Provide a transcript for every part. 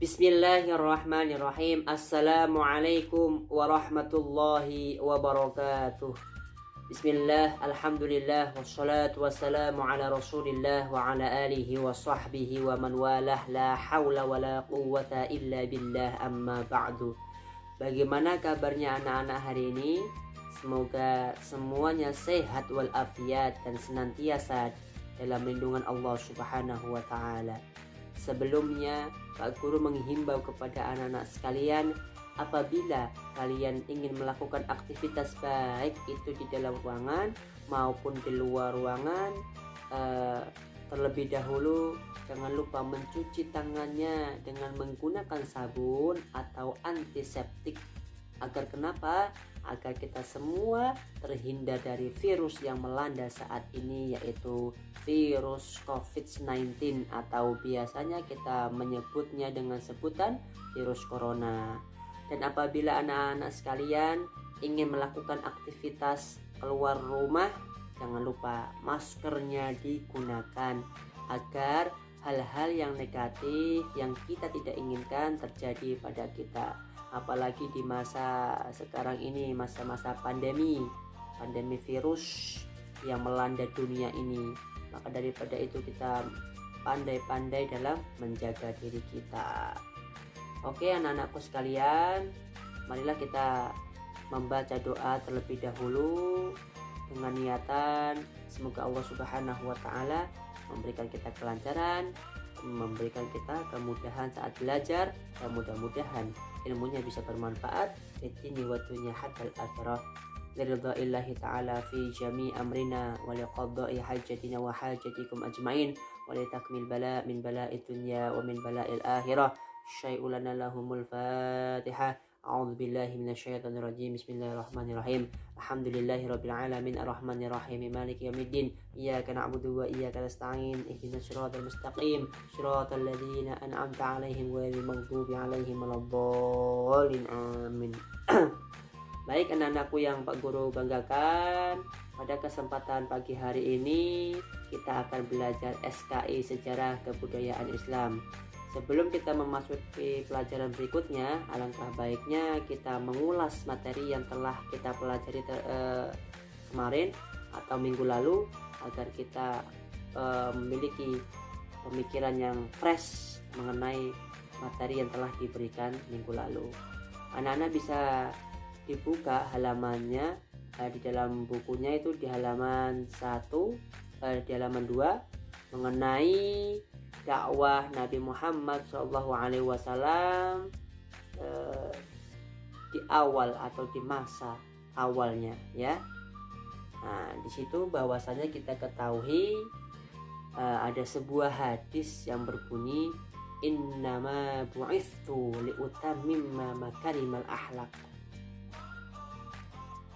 Bismillahirrahmanirrahim. Assalamualaikum warahmatullahi wabarakatuh. Bismillah, alhamdulillah, wassalatu wassalamu ala rasulillah wa ala alihi wa sahbihi wa man walah. La hawla wa la quwwata illa billah, amma ba'du. Bagaimana kabarnya anak-anak hari ini? Semoga semuanya sehat walafiat dan senantiasa dalam lindungan Allah subhanahu wa ta'ala. Sebelumnya, Pak Guru menghimbau kepada anak-anak sekalian, apabila kalian ingin melakukan aktivitas baik itu di dalam ruangan maupun di luar ruangan, terlebih dahulu jangan lupa mencuci tangannya dengan menggunakan sabun atau antiseptik. Agar kenapa? Agar kita semua terhindar dari virus yang melanda saat ini, yaitu virus COVID-19 atau biasanya kita menyebutnya dengan sebutan virus corona. Dan apabila anak-anak sekalian ingin melakukan aktivitas keluar rumah, jangan lupa maskernya digunakan agar hal-hal yang negatif yang kita tidak inginkan terjadi pada kita. Apalagi di masa sekarang ini, masa-masa pandemi virus yang melanda dunia ini. Maka daripada itu kita pandai-pandai dalam menjaga diri kita. Oke anak-anakku sekalian, marilah kita membaca doa terlebih dahulu dengan niatan semoga Allah subhanahu wa ta'ala memberikan kita kelancaran, memberikan kita kemudahan saat belajar, dan mudah-mudahan ilmunya bisa bermanfaat di dini wa dunya hatta al-akhirah. Liridha'illahi ta'ala fi jami' amrina wa liqadda'i hajatina wa hajatikum ajma'in wa litakmil bala' min bala'id dunya wa min bala'il akhirah. Syai'ulana lahumul fatihah. A'udzu billahi minasyaitonir rajim. Bismillahirrahmanirrahim. Alhamdulillahi rabbil alamin arrahmanir rahim maliki yaumiddin. Iyyaka na'budu wa iyyaka nasta'in. Ihdinas siratal mustaqim. Siratal ladzina an'amta 'alaihim ghairil maghdubi 'alaihim waladdallin. Amin. Baik anak-anakku yang Pak Guru banggakan, pada kesempatan pagi hari ini kita akan belajar SKI Sejarah Kebudayaan Islam. Sebelum kita memasuki pelajaran berikutnya, alangkah baiknya kita mengulas materi yang telah kita pelajari kemarin atau minggu lalu agar kita memiliki pemikiran yang fresh mengenai materi yang telah diberikan minggu lalu. Anak-anak bisa dibuka halamannya di dalam bukunya itu di halaman 1, di halaman 2 mengenai dakwah Nabi Muhammad SAW di awal atau di masa awalnya, ya. Nah, di situ bahwasanya kita ketahui ada sebuah hadis yang berbunyi innama bu'ithu liutammima makarimal akhlaq.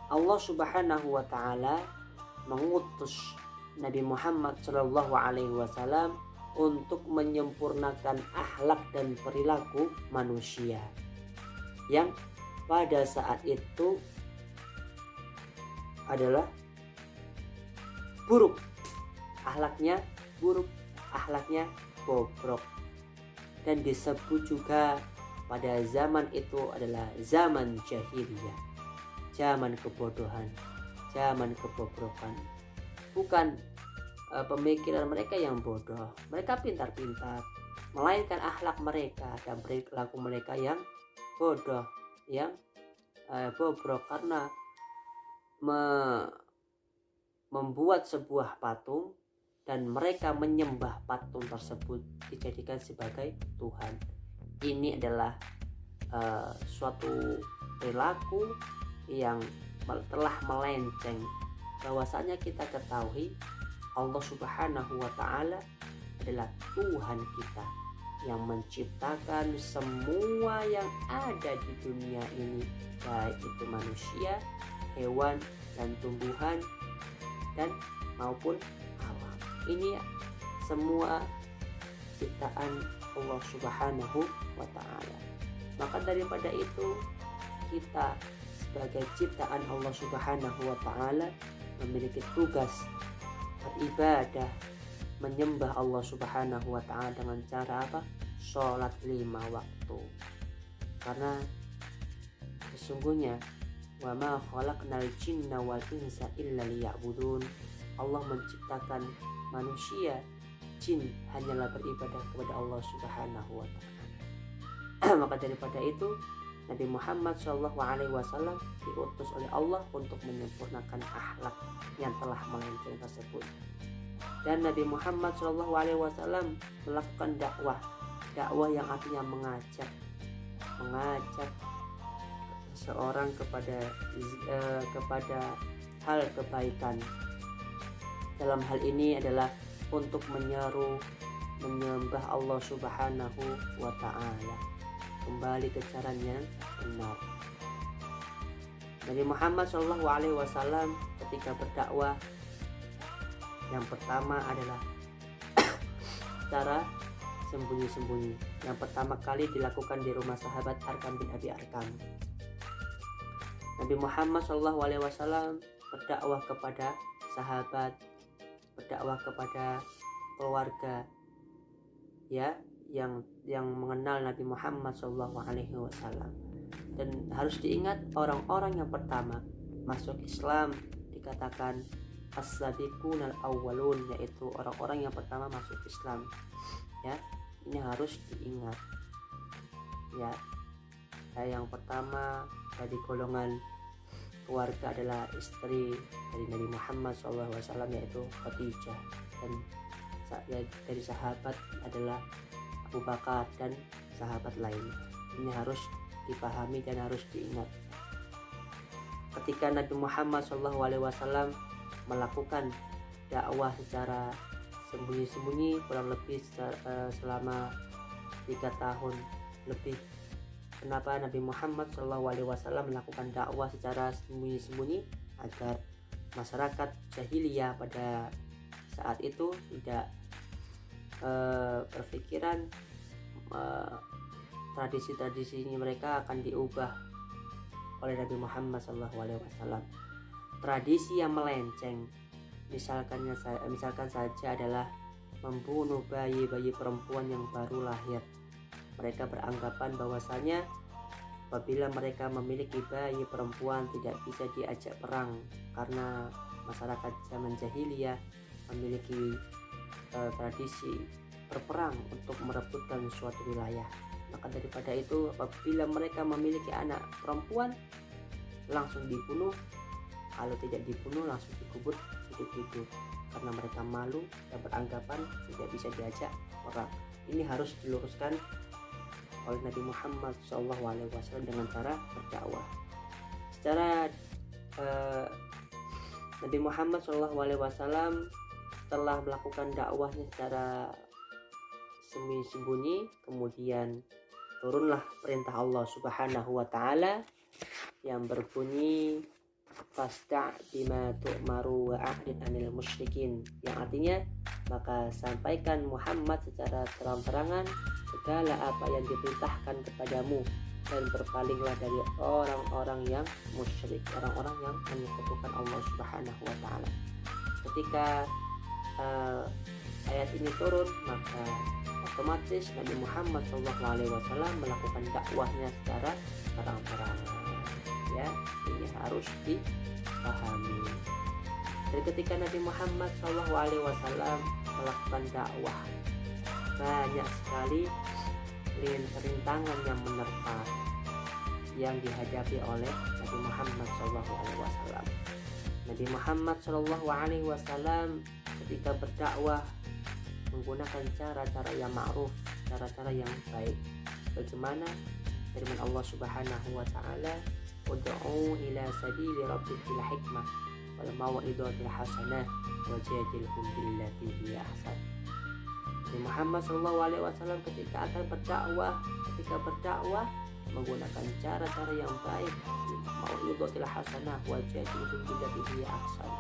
Allah Subhanahu wa taala mengutus Nabi Muhammad SAW untuk menyempurnakan akhlak dan perilaku manusia yang pada saat itu adalah buruk, akhlaknya buruk, akhlaknya bobrok, dan disebut juga pada zaman itu adalah zaman jahiliyah, zaman kebodohan, zaman kebobrokan. Bukan pemikiran mereka yang bodoh, mereka pintar-pintar, melainkan akhlak mereka dan perilaku mereka yang bodoh, yang bobrok, karena membuat sebuah patung dan mereka menyembah patung tersebut dijadikan sebagai Tuhan. Ini adalah suatu perilaku yang telah melenceng. Bahwasanya kita ketahui Allah Subhanahu wa ta'ala adalah Tuhan kita yang menciptakan semua yang ada di dunia ini, baik itu manusia, hewan, dan tumbuhan, dan maupun alam. Ini semua ciptaan Allah Subhanahu wa ta'ala. Maka daripada itu, kita sebagai ciptaan Allah Subhanahu wa ta'ala memiliki tugas beribadah, menyembah Allah Subhanahu wa ta'ala dengan cara apa? sholat 5 waktu. Karena sesungguhnya wa ma khalaqnal jinna wal insa illa liya'budun. Allah menciptakan manusia, jin hanyalah beribadah kepada Allah Subhanahu wa taala. Maka daripada itu Nabi Muhammad SAW diutus oleh Allah untuk menyempurnakan akhlak yang telah melenceng tersebut. Dan Nabi Muhammad SAW melakukan dakwah yang artinya mengajak seseorang kepada hal kebaikan. Dalam hal ini adalah untuk menyeru menyembah Allah Subhanahu wa taala, kembali ke caranya benar. Nabi Muhammad SAW ketika berdakwah, yang pertama adalah cara sembunyi-sembunyi. Yang pertama kali dilakukan di rumah sahabat Arkam bin Abi Arkam. Nabi Muhammad SAW berdakwah kepada sahabat, berdakwah kepada keluarga ya yang mengenal Nabi Muhammad SAW. Dan harus diingat, orang-orang yang pertama masuk Islam dikatakan as-sabiqunal awwalun, yaitu orang-orang yang pertama masuk Islam. Ya, ini harus diingat. Ya, yang pertama dari golongan keluarga adalah istri dari Nabi Muhammad SAW, yaitu Khadijah, dan dari sahabat adalah Abu Bakar dan sahabat lainnya. Ini harus dipahami dan harus diingat. Ketika Nabi Muhammad SAW melakukan dakwah secara sembunyi-sembunyi kurang lebih selama 3 tahun lebih. Kenapa Nabi Muhammad SAW melakukan dakwah secara sembunyi-sembunyi? Agar masyarakat jahiliyah pada saat itu tidak berpikiran tradisi-tradisinya mereka akan diubah oleh Nabi Muhammad SAW. Tradisi yang melenceng, misalkan saja adalah membunuh bayi perempuan yang baru lahir. Mereka beranggapan bahwasanya apabila mereka memiliki bayi perempuan tidak bisa diajak perang, karena masyarakat zaman jahiliyah memiliki tradisi berperang untuk merebutkan suatu wilayah. Maka daripada itu, apabila mereka memiliki anak perempuan langsung dibunuh, kalau tidak dibunuh langsung dikubur hidup-hidup, karena mereka malu dan beranggapan tidak bisa diajak perang. Ini harus diluruskan oleh Nabi Muhammad SAW dengan cara berdakwah. Secara Nabi Muhammad SAW telah melakukan dakwahnya secara sembunyi-sembunyi, kemudian turunlah perintah Allah Subhanahu wa taala yang berbunyi fasta' bima tu'maru wa a'rid 'anil musyrikin, yang artinya maka sampaikan Muhammad secara terang-terangan segala apa yang diperintahkan kepadamu dan berpalinglah dari orang-orang yang musyrik, orang-orang yang menyekutukan Allah Subhanahu wa taala. Ketika ayat ini turun, maka otomatis Nabi Muhammad SAW melakukan dakwahnya secara terang-terangan. Ya, ini harus dipahami. Dan ketika Nabi Muhammad SAW melakukan dakwah, banyak sekali rintangan yang menerpa yang dihadapi oleh Nabi Muhammad SAW. Nabi Muhammad SAW ketika berdakwah menggunakan cara-cara yang ma'ruf, cara-cara yang baik, bagaimana firman Allah Subhanahu wa taala, ud'u ila sabili rabbika bil hikmah wal mau'izatil hasanah wajadilhum billati hiya ahsan. Nabi Muhammad SAW ketika akan berdakwah menggunakan cara-cara yang baik, mau'izatil hasanah wajadilhum billati hiya ahsan,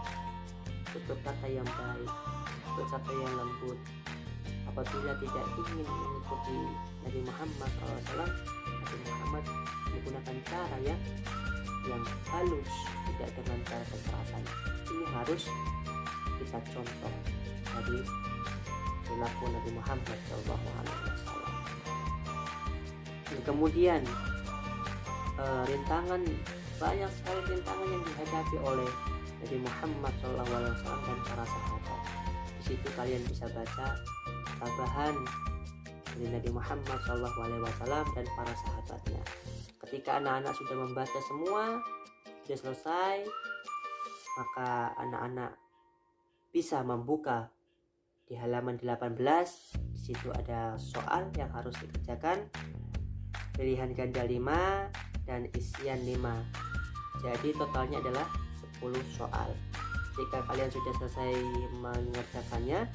tutur kata yang baik, tutur kata yang lembut. Apabila tidak ingin mengikuti Nabi Muhammad SAW, Nabi Muhammad menggunakan cara yang halus, tidak dengan cara kekerasan. Ini harus kita contoh dari perilaku Nabi Muhammad SAW. Kemudian rintangan, banyak sekali rintangan yang dihadapi oleh Nabi Muhammad SAW dan para sahabat. Di situ kalian bisa baca tambahan dari Nabi Muhammad SAW dan para sahabatnya. Ketika anak-anak sudah membaca semua, sudah selesai, maka anak-anak bisa membuka di halaman 18. Di situ ada soal yang harus dikerjakan, pilihan ganda 5 dan isian 5. Jadi totalnya adalah 10 soal. Jika kalian sudah selesai mengerjakannya,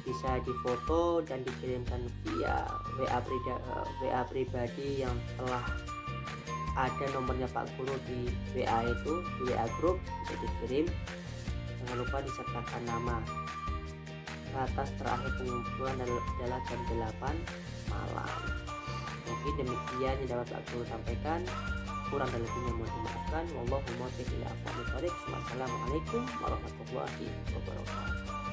bisa difoto dan dikirimkan via WA pribadi yang telah ada nomornya Pak Guru di WA itu, di WA grup bisa dikirim. Jangan lupa disertakan nama. Batas terakhir pengumpulan adalah jam 8 malam. Mungkin demikian yang dapat Pak Guru sampaikan. Kurang dan lebihnya mohon dimaafkan. Wallahu muwaffiq ila aqwamit thoriq. Wassalamualaikum warahmatullahi wabarakatuh.